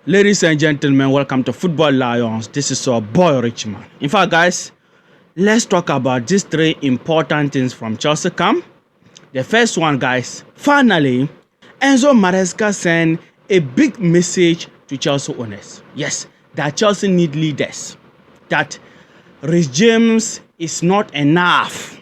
Ladies and gentlemen, welcome to Football Lions. This is our boy Richman. In fact, guys, let's talk about these three important things from Chelsea camp. The first one, guys, finally, Enzo Maresca sent a big message to Chelsea owners. Yes, that Chelsea need leaders. That Reece James is not enough.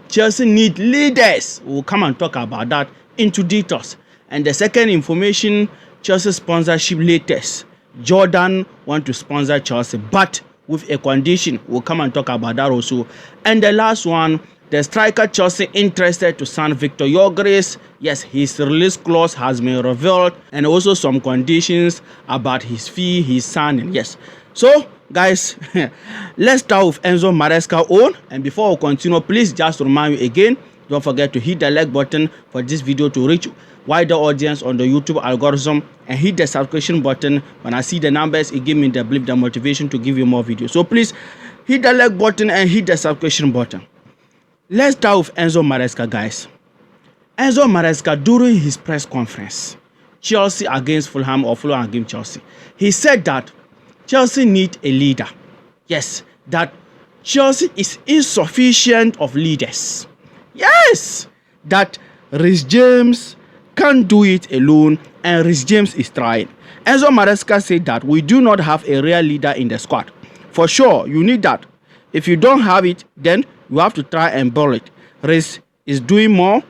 Chelsea need leaders. We'll come and talk about that into details. And the second information, Chelsea sponsorship latest. Jordan want to sponsor Chelsea, but with a condition. We'll come and talk about that also. And the last one, the striker Chelsea interested to sign Victor Gyökeres. Yes, his release clause has been revealed, and also some conditions about his fee, his signing. Yes. So, guys, let's start with Enzo Maresca on. And before we continue, please just remind you again, don't forget to hit the like button for this video to reach wider audience on the YouTube algorithm, and hit the subscription button. When I see the numbers, it gives me the belief, the motivation to give you more videos. So please hit the like button and hit the subscription button. Let's start with Enzo Maresca, guys. Enzo Maresca, during his press conference, Chelsea against Fulham or Fulham against Chelsea, he said that Chelsea need a leader. Yes, that Chelsea is insufficient of leaders. Yes, that Reece James can't do it alone, and Reece James is trying. Enzo Maresca said that we do not have a real leader in the squad. For sure, you need that. If you don't have it, then you have to try and build it. Reece is doing more.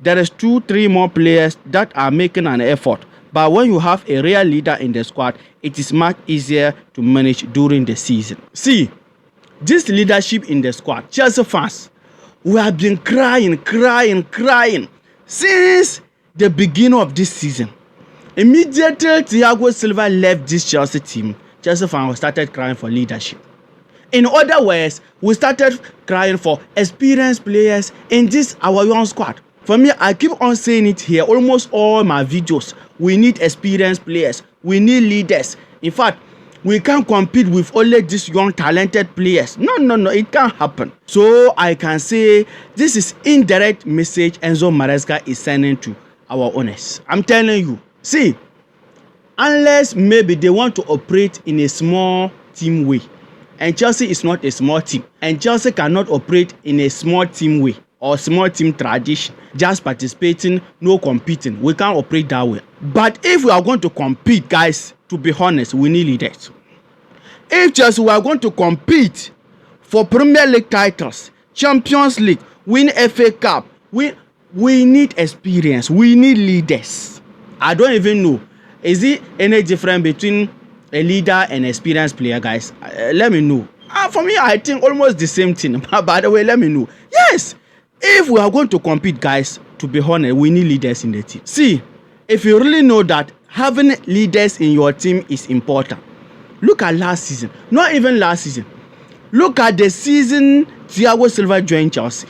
There is 2-3 more players that are making an effort. But when you have a real leader in the squad, it is much easier to manage during the season. See, this leadership in the squad, Chelsea fans, we have been crying since the beginning of this season. Immediately Thiago Silva left this Chelsea team, Chelsea fans started crying for leadership. In other words, we started crying for experienced players in this our young squad. For me, I keep on saying it here, almost all my videos. We need experienced players. We need leaders. In fact, we can't compete with only these young talented players. No, it can't happen. So I can say this is indirect message Enzo Maresca is sending to our owners. I'm telling you, see, unless maybe they want to operate in a small team way, and Chelsea is not a small team, and Chelsea cannot operate in a small team way or small team tradition, just participating, no competing. We can't operate that way. But if we are going to compete, guys, to be honest, we need leaders. If Chelsea we are going to compete for Premier League titles, Champions League, win FA Cup, we need experience. We need leaders. I don't even know. Is it any difference between a leader and experienced player, guys? Let me know. For me, I think almost the same thing. By the way, let me know. Yes, if we are going to compete, guys, to be honest, we need leaders in the team. See, if you really know that having leaders in your team is important, look at last season. Not even last season. Look at the season Thiago Silva joined Chelsea.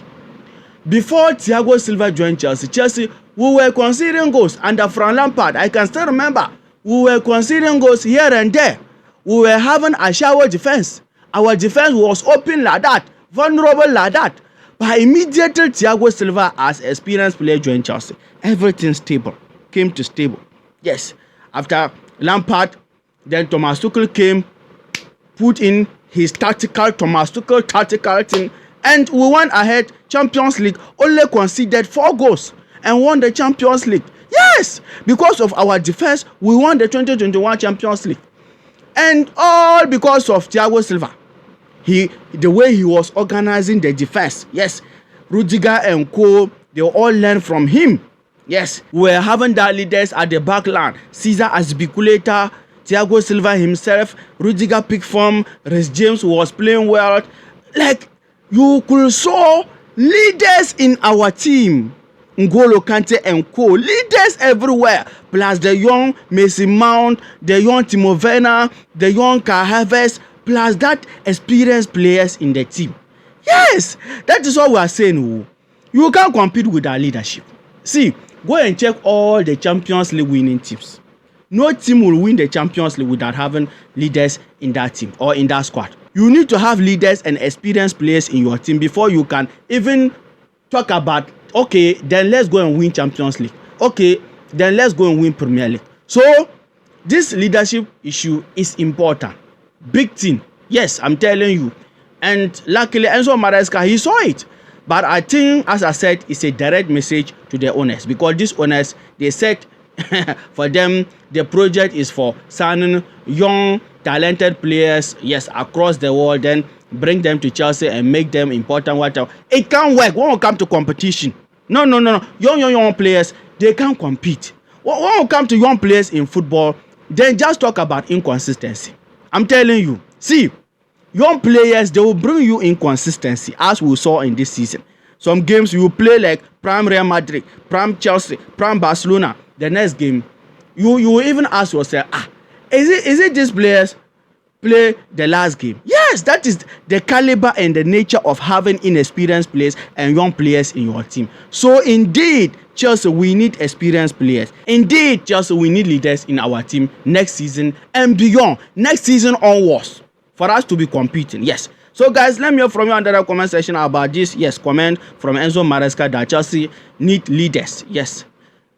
Before Thiago Silva joined Chelsea, we were considering goals under Frank Lampard. I can still remember. We were considering goals here and there. We were having a shallow defense. Our defense was open like that, vulnerable like that. But immediately Thiago Silva, as experienced player, joined Chelsea. Everything stable. Came to stable. Yes. After Lampard, then Thomas Tuchel came, put in his tactical thing, and we went ahead. Champions League, only conceded 4 goals and won the Champions League. Yes, because of our defense, we won the 2021 Champions League, and all because of Thiago Silva. The way he was organizing the defense. Yes, Rudiger and co, they all learned from him. Yes, we were having that leaders at the back line. Cesar Azpilicueta, Thiago Silva himself, Rudiger picked form, Reece James was playing well. Like, you could saw leaders in our team. N'Golo Kante and co. Leaders everywhere. Plus the young Mason Mount, the young Timo Werner, the young Kai Havertz, plus that experienced players in the team. Yes, that is what we are saying. You can't compete with our leadership. See, go and check all the Champions League winning teams. No team will win the Champions League without having leaders in that team or in that squad. You need to have leaders and experienced players in your team before you can even talk about, okay, then let's go and win Champions League. Okay, then let's go and win Premier League. So This leadership issue is important. Big thing. Yes, I'm telling you. And luckily, Enzo Maresca, he saw it. But I think, as I said, it's a direct message to the owners, because these owners, they said for them, the project is for signing young, talented players, yes, across the world, then bring them to Chelsea and make them important. Whatever. It can't work when we come to competition. No. Young players, they can't compete. When we come to young players in football, then just talk about inconsistency. I'm telling you. See, young players, they will bring you inconsistency, as we saw in this season. Some games you will play like prime Real Madrid, prime Chelsea, prime Barcelona. The next game, you will even ask yourself, is it these players play the last game? Yes, that is the caliber and the nature of having inexperienced players and young players in your team. So indeed, Chelsea, we need experienced players. Indeed, Chelsea, we need leaders in our team next season and beyond. Next season onwards, for us to be competing. Yes. So guys, let me hear from you under the comment section about this. Yes, comment from Enzo Maresca that Chelsea need leaders. Yes.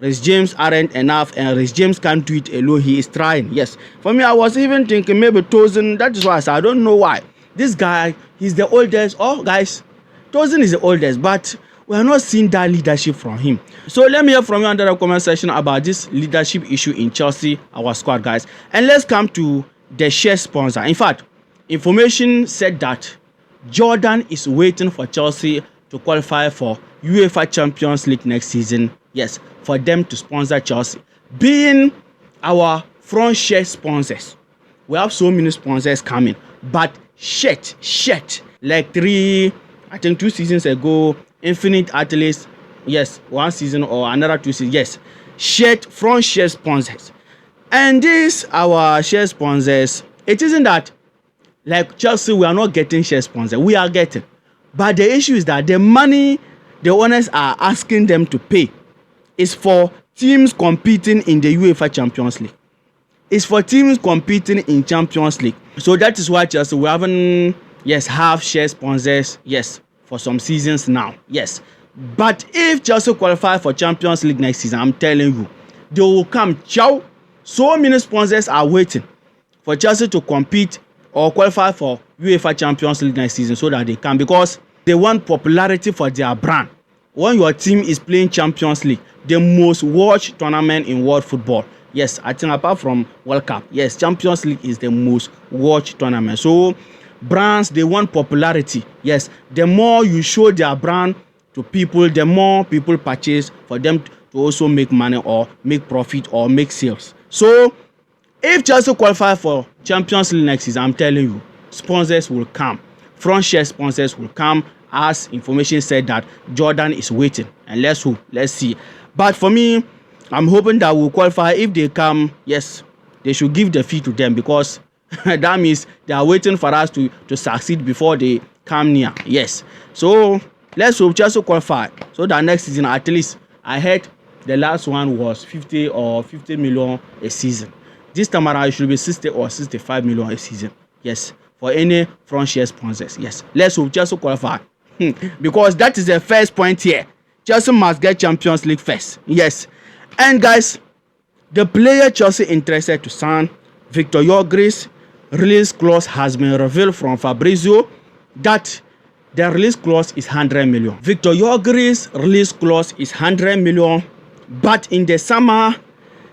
Reece James aren't enough, and Reece James can't do it alone. He is trying. Yes. For me, I was even thinking maybe Tosin. That is why I said I don't know why. This guy, he's the oldest. Oh, guys, Tosin is the oldest, but we are not seeing that leadership from him. So let me hear from you under the comment section about this leadership issue in Chelsea, our squad, guys. And let's come to the shirt sponsor. In fact, information said that Jordan is waiting for Chelsea to qualify for UEFA Champions League next season. Yes, for them to sponsor Chelsea. Being our front shirt sponsors, we have so many sponsors coming. But shirt, like 2 seasons ago, Infinite Athletes, yes, 1 season or another 2 seasons, yes, front shirt sponsors. And these our shirt sponsors, it isn't that like Chelsea, we are not getting shirt sponsors. We are getting. But the issue is that the money the owners are asking them to pay is for teams competing in the UEFA Champions League. It's for teams competing in Champions League. So that is why Chelsea, we haven't, have shirt sponsors, for some seasons now. Yes. But if Chelsea qualify for Champions League next season, I'm telling you, they will come. Ciao. So many sponsors are waiting for Chelsea to compete or qualify for UEFA Champions League next season so that they can, because they want popularity for their brand. When your team is playing Champions League, the most watched tournament in world football. Yes, I think apart from World Cup, yes, Champions League is the most watched tournament. So brands, they want popularity. Yes, the more you show their brand to people, the more people purchase for them to also make money or make profit or make sales. So if Chelsea qualify for Champions League next season, I'm telling you, sponsors will come. Front share sponsors will come, as information said that Jordan is waiting. And let's hope, let's see. But for me, I'm hoping that we'll qualify. If they come, yes, they should give the fee to them, because that means they are waiting for us to succeed before they come near. Yes. So let's hope Chelsea qualify so that next season, at least, I heard the last one was 50 million a season. This time around, it should be 60 or 65 million a season. Yes. For any front share sponsors. Yes. Let's hope Chelsea qualify. Because that is the first point here. Chelsea must get Champions League first. Yes. And guys, the player Chelsea interested to sign, Victor Gyökeres, release clause has been revealed from Fabrizio that the release clause is 100 million. Victor Gyökeres release clause is 100 million, but in the summer,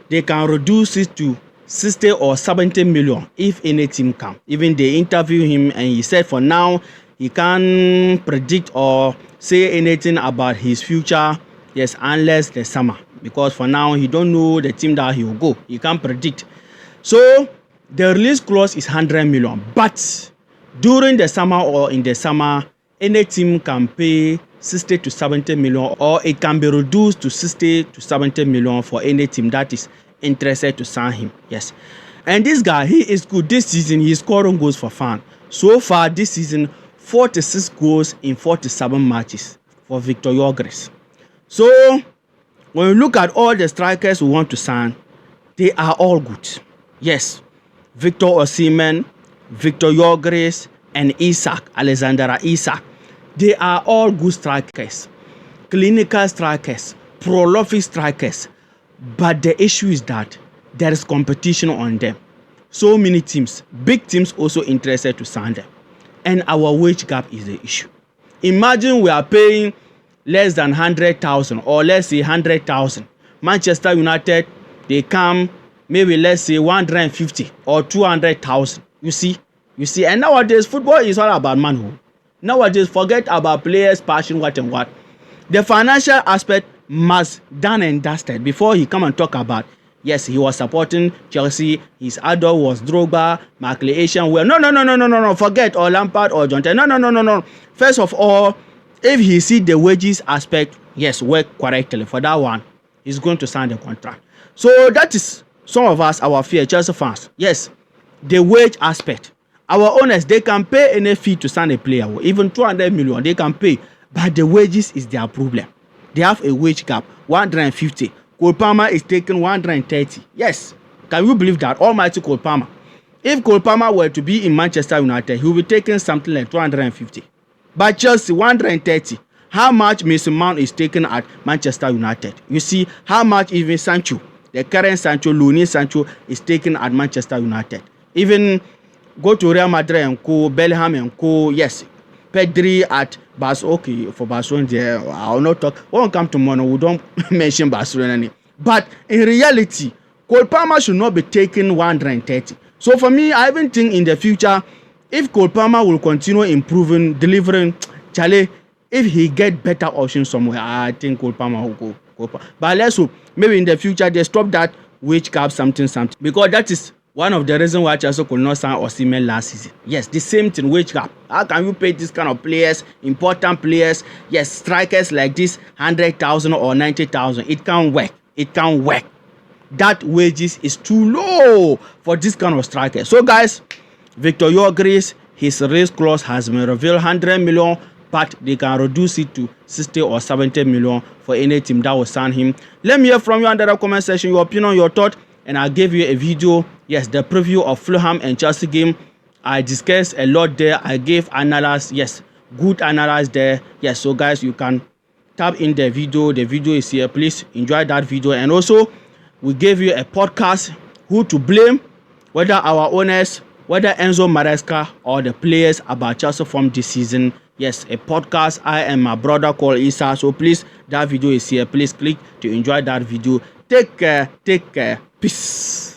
they can reduce it to 60 or 70 million if any team come. Even they interview him and he said for now, he can't predict or say anything about his future, yes, unless the summer. Because for now, he don't know the team that he will go. He can't predict. So the release clause is 100 million. But during the summer or in the summer, any team can pay 60 to 70 million, or it can be reduced to 60 to 70 million for any team that is interested to sign him. Yes. And this guy, he is good. This season, he's scoring goals for fun. So far this season, 46 goals in 47 matches for Victor Gyökeres. So when you look at all the strikers we want to sign, they are all good. Yes. Victor Osimhen, Victor Gyökeres, and Alexander Isak. They are all good strikers. Clinical strikers. Prolific strikers. But the issue is that there is competition on them. So many teams, big teams also interested to sign them. And our wage gap is the issue. Imagine we are paying less than 100,000 or let's say 100,000. Manchester United, they come maybe let's say 150 or 200,000. You see, and nowadays football is all about manhood. Nowadays, forget about players' passion, what and what. The financial aspect must done and dusted before he come and talk about, yes, he was supporting Chelsea, his idol was Drogba, Asian. Well, no, forget or Lampard or John Terry. No. First of all, if he see the wages aspect, yes, work correctly for that one, he's going to sign the contract. So that is some of us, our fear, Chelsea fans. Yes, the wage aspect. Our owners, they can pay any fee to sign a player, even 200 million, they can pay. But the wages is their problem. They have a wage gap, 150. Cole Palmer is taking 130. Yes, can you believe that? Almighty Cole Palmer. If Cole Palmer were to be in Manchester United, he will be taking something like 250. But Chelsea, 130. How much Mason Mount is taken at Manchester United? You see how much even Sancho, the current Sancho, Looney Sancho, is taken at Manchester United. Even go to Real Madrid and co, Bellingham and co. Yes, Pedri at Barcelona. Okay, for Barcelona, there I will not talk. When we come to Mono, we don't mention Barcelona. But in reality, Cole Palmer should not be taking 130. So for me, I even think in the future, if Cole Palmer will continue improving, delivering, Charlie, if he get better options somewhere, I think Cole Palmer will go. But let's hope maybe in the future they stop that wage cap something, because that is one of the reasons why Chelsea could not sign Osimhen last season. Yes, the same thing, wage cap. How can you pay this kind of players, important players, yes, strikers like this, 100,000 or 90,000? It can't work. That wages is too low for this kind of striker. So guys, Victor Gyökeres, his race clause has been revealed, 100 million, but they can reduce it to 60 or 70 million for any team that will sign him. Let me hear from you under the comment section, your opinion, your thought. And I'll give you a video, yes, the preview of Fulham and Chelsea game. I discussed a lot there. I gave analysis, yes, good analysis there. Yes, so guys, you can tap in the video. The video is here. Please enjoy that video. And also, we gave you a podcast, who to blame, whether our owners, whether Enzo Maresca or the players about Chelsea form this season. Yes, a podcast. I am my brother called Isa. So please, that video is here. Please click to enjoy that video. Take care. Peace.